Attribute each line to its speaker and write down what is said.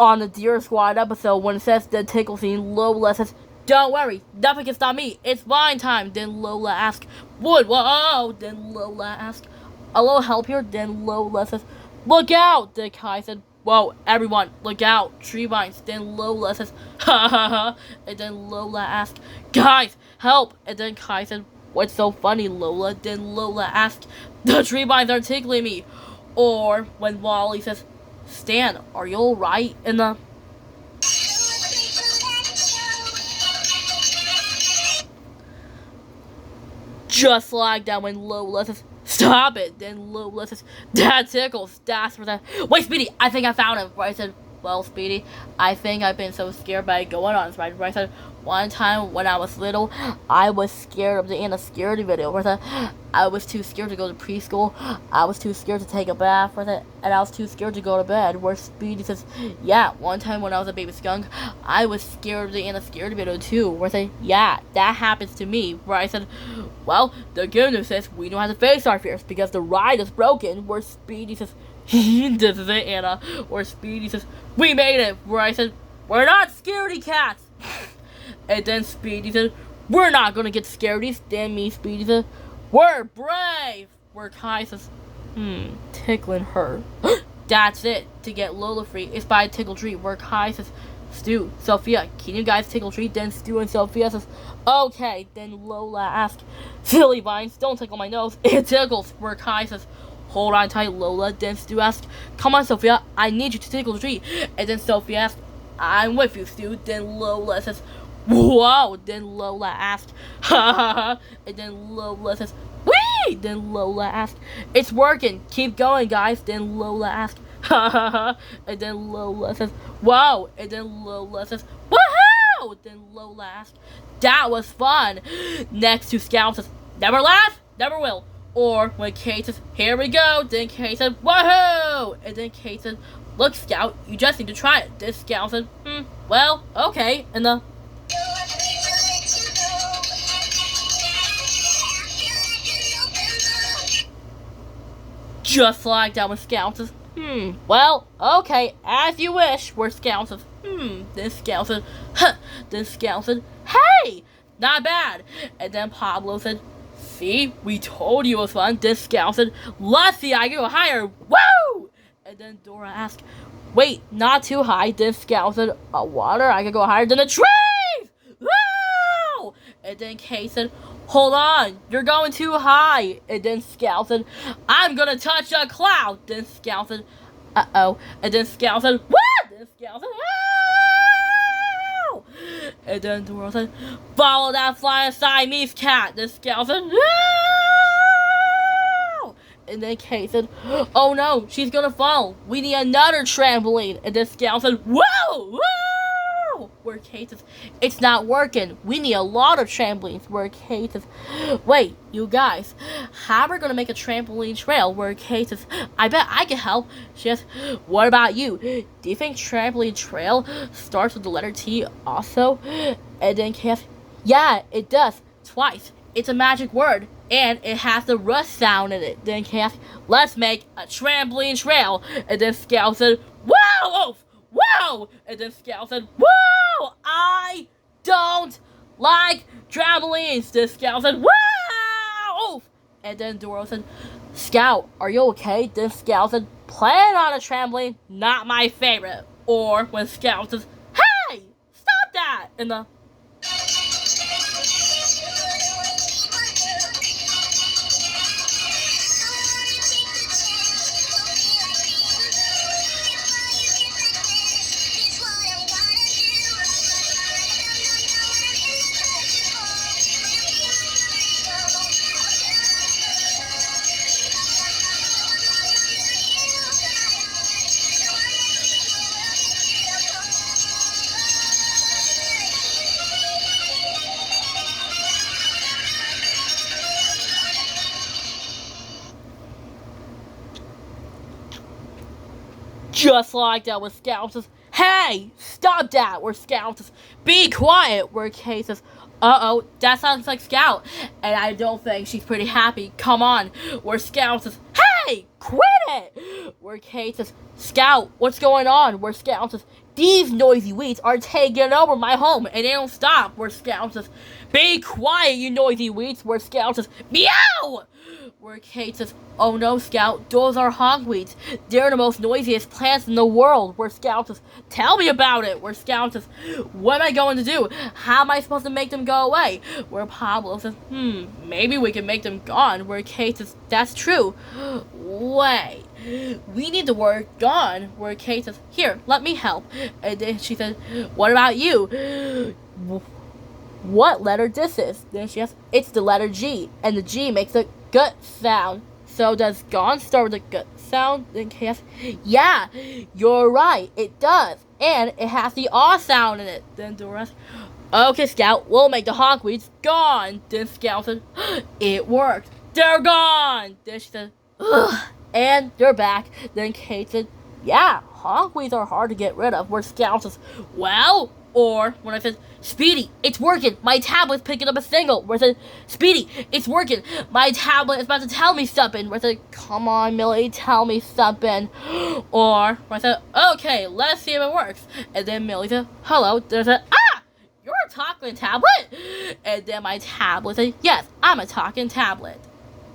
Speaker 1: On the Deer Squad episode, when it says the tickle scene, Lola says, "Don't worry, nothing can stop me. It's mine time." Then Lola asks, "Wood, whoa!" Then Lola asks, "A little help here?" Then Lola says, "Look out!" Then Kai said, "Whoa, everyone, look out, tree vines." Then Lola says, "Ha ha ha." And then Lola asks, "Guys, help!" And then Kai said, "What's so funny, Lola?" Then Lola asks, "The tree vines are tickling me." Or when Wally says, "Stan, are you alright?" And just like that, when Lola says, "Stop it." Then Lola says, "That tickles." That's for that. "Wait, Speedy, I think I found him." Bryce said, "Well, Speedy, I think I've been so scared by going on this ride." Bryce said, "One time when I was little, I was scared of the Anna Scaredy video. Bryce said, I was too scared to go to preschool. I was too scared to take a bath. Bryce said, and I was too scared to go to bed." Where Speedy says, "Yeah, one time when I was a baby skunk, I was scared of the Anna Scaredy video too." Where I said, "Yeah, that happens to me." Where I said, "Well, the good news is we don't have to face our fears because the ride is broken." Where Speedy says, "This is it, Anna." Where Speedy says, "We made it." Where I said, "We're not scaredy cats." And then Speedy said, "We're not gonna get scaredy." Then me, Speedy said, "We're brave." Where Kai says, tickling her. That's it. To get Lola free is by a tickle treat. Where Kai says, "Stu, Sophia, can you guys tickle treat?" Then Stu and Sophia says, "Okay." Then Lola asks, "Silly vines, don't tickle my nose. It tickles." Where Kai says, "Hold on tight, Lola." Then Stu asks, "Come on, Sophia, I need you to tickle the tree." And then Sophia asks, "I'm with you, Stu." Then Lola says, "Whoa." Then Lola asks, "Ha ha ha." And then Lola says, "Whee!" Then Lola asks, "It's working. Keep going, guys." Then Lola asks, "Ha ha ha." And then Lola says, "Whoa." And then Lola says, "Woohoo!" Then Lola asks, "That was fun." Next to Scout says, "Never laugh, never will." Or when Kate says, "Here we go." Then Kate said, "Woohoo!" And then Kate said, "Look, Scout, you just need to try it." Then Scout said, "Well, okay." And just like that, when Scout says, "Well, okay, as you wish." Where Scout says, Then Scout said, "Huh." Then Scout said, "Hey, not bad." And then Pablo said, "See, we told you it was fun." Then Scout said, "Let's see, I go higher. Woo!" And then Dora asked, "Wait, not too high." Then Scout said, "Water, I could go higher than the trees. Woo!" And then Kate said, "Hold on, you're going too high." And then Scout said, "I'm gonna touch a cloud." Then Scout said, "Uh-oh." And then Scout said, "What?" Then Scout said, "Wow!" And then Dora said, "Follow that flying Siamese cat." Then Scout said, "No!" And then Kate said, "Oh no, she's gonna fall. We need another trampoline." And then Scout said, "Whoa! Whoa!" Where Kate says, "It's not working. We need a lot of trampolines." Where Kate says, "Wait, you guys, how are we gonna make a trampoline trail?" Where Kate says, "I bet I can help." She says, "What about you? Do you think trampoline trail starts with the letter T also?" And then Kate says, "Yeah, it does. Twice. It's a magic word. And it has the rush sound in it." Then Kate says, "Let's make a trampoline trail." And then Scout said, "Whoa! Whoa!" And then Scout said, "Whoa! I don't like trampolines." Then Scout said, "Whoa!" And then Dora said, "Scout, are you okay?" Then Scout said, "Playing on a trampoline, not my favorite." Or when Scout says, "Hey! Stop that!" And just like that, when Scout says, "Hey, stop that!" Where Scout says, "Be quiet!" Where Kate says, "Uh-oh, that sounds like Scout, and I don't think she's pretty happy. Come on." Where Scout says, "Hey, quit it!" Where Kate says, Scout, what's going on? Where Scout says, these noisy weeds are taking over my home, and they don't stop. Where Scout says, be quiet, you noisy weeds. Where Scout says, meow! Where Kate says, oh no, Scout, those are hogweeds. They're the most noisiest plants in the world. Where Scout says, tell me about it. Where Scout says, what am I going to do? How am I supposed to make them go away? Where Pablo says, maybe we can make them gone. Where Kate says, that's true. Wait, we need the word gone. Where Kate says, here, let me help. And then she says, what about you? What letter this is? Then she asks, it's the letter G, and the G makes a gut sound. So does gone start with a gut sound? Then Kate asks, yeah, you're right, it does, and it has the aw sound in it. Then Dora asks, okay, Scout, we'll make the hogweeds gone. Then Scout said, it worked, they're gone. Then she said, ugh, and they're back. Then Kate said, yeah, hogweeds are hard to get rid of. Where Scout says, well, or when I said, Speedy, it's working, my tablet's picking up a signal. Where I said, Speedy, it's working, my tablet is about to tell me something. Where I said, come on, Millie, tell me something. Or when I said, okay, let's see if it works. And then Millie said, hello. Then I said, you're a talking tablet? And then my tablet said, yes, I'm a talking tablet.